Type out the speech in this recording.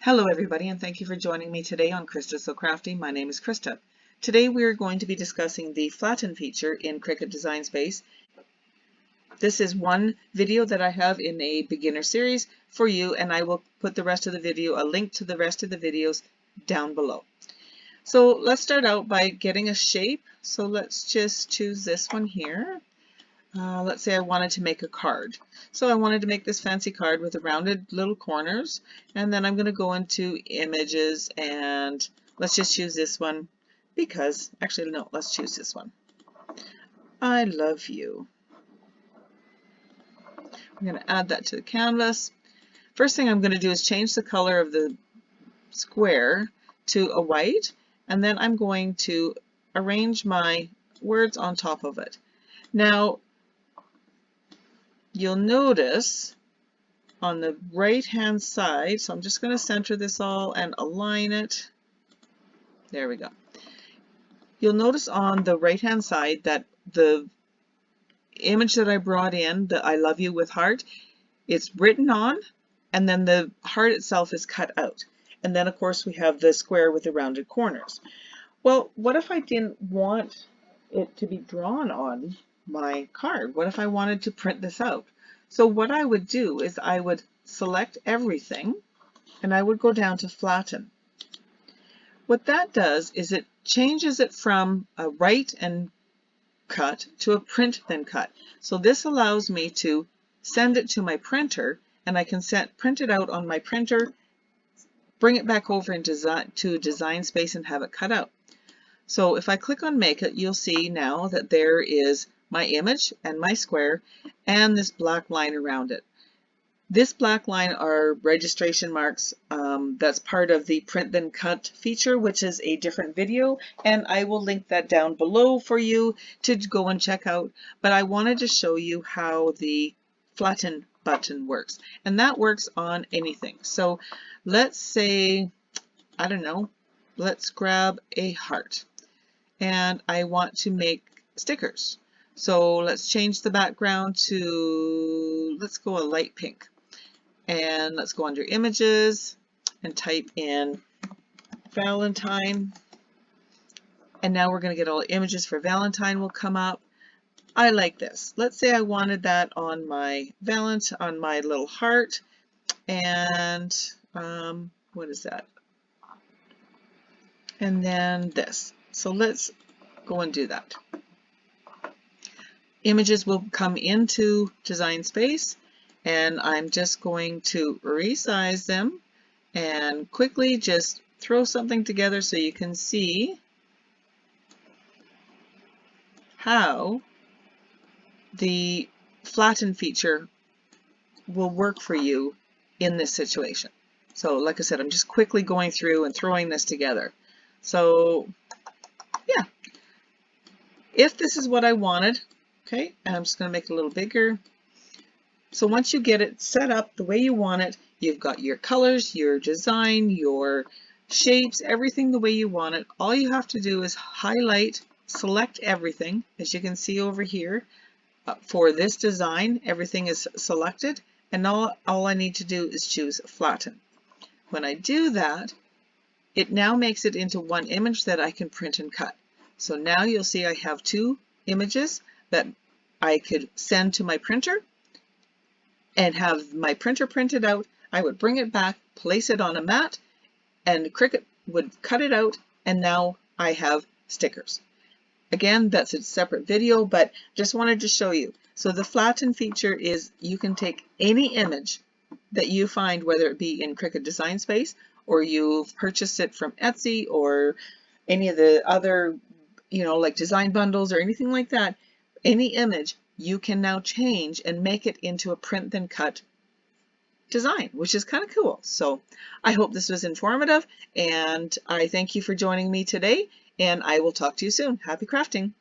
Hello everybody, and thank you for joining me today on Krista So Crafty. My name is Krista. Today we are going to be discussing the Flatten feature in Cricut Design Space. This is one video that I have in a beginner series for you, and I will put the rest of the video, a link to the rest of the videos down below. So let's start out by getting a shape. So let's just choose this one here. Let's say I wanted to make a card. So I wanted to make this fancy card with the rounded little corners, and then I'm going to go into images and let's just choose this one because, actually no, let's choose this one. I love you. I'm going to add that to the canvas. First thing I'm going to do is change the color of the square to a white, and then I'm going to arrange my words on top of it. Now, you'll notice on the right hand side, so I'm just going to center this all and align it. There we go. You'll notice on the right hand side that the image that I brought in, the I love you with heart, it's written on, and then the heart itself is cut out. And then of course we have the square with the rounded corners. Well, what if I didn't want it to be drawn on my card? What if I wanted to print this out? So what I would do is I would select everything and I would go down to Flatten. What that does is it changes it from a write and cut to a print then cut. So this allows me to send it to my printer, and I can print it out on my printer, bring it back over to Design Space and have it cut out. So if I click on Make It, you'll see now that there is my image and my square and this black line around it. This black line are registration marks. That's part of the Print Then Cut feature, which is a different video, and I will link that down below for you to go and check out. But I wanted to show you how the Flatten button works, and that works on anything. So let's say, I don't know, let's grab a heart, and I want to make stickers. So let's change the background to, let's go a light pink. And let's go under images and type in Valentine. And now we're going to get all the images for Valentine will come up. I like this. Let's say I wanted that on my Valentine, on my little heart. And what is that? And then this. So let's go and do that. Images will come into Design Space, and I'm just going to resize them and quickly just throw something together so you can see how the Flatten feature will work for you in this situation. So like I said, I'm just quickly going through and throwing this together. So yeah, if this is what I wanted, okay, and I'm just going to make it a little bigger. So once you get it set up the way you want it, you've got your colors, your design, your shapes, everything the way you want it. All you have to do is highlight, select everything. As you can see over here, for this design, everything is selected, and all I need to do is choose Flatten. When I do that, it now makes it into one image that I can print and cut. So now you'll see I have two images that I could send to my printer and have my printer printed out. I would bring it back, place it on a mat, and Cricut would cut it out, and now I have stickers. Again, that's a separate video, but just wanted to show you. So the Flatten feature is you can take any image that you find, whether it be in Cricut Design Space or you've purchased it from Etsy or any of the other, like design bundles or anything like that, any image you can now change and make it into a print then cut design, which is kind of cool. So I hope this was informative, and I thank you for joining me today, and I will talk to you soon. Happy crafting!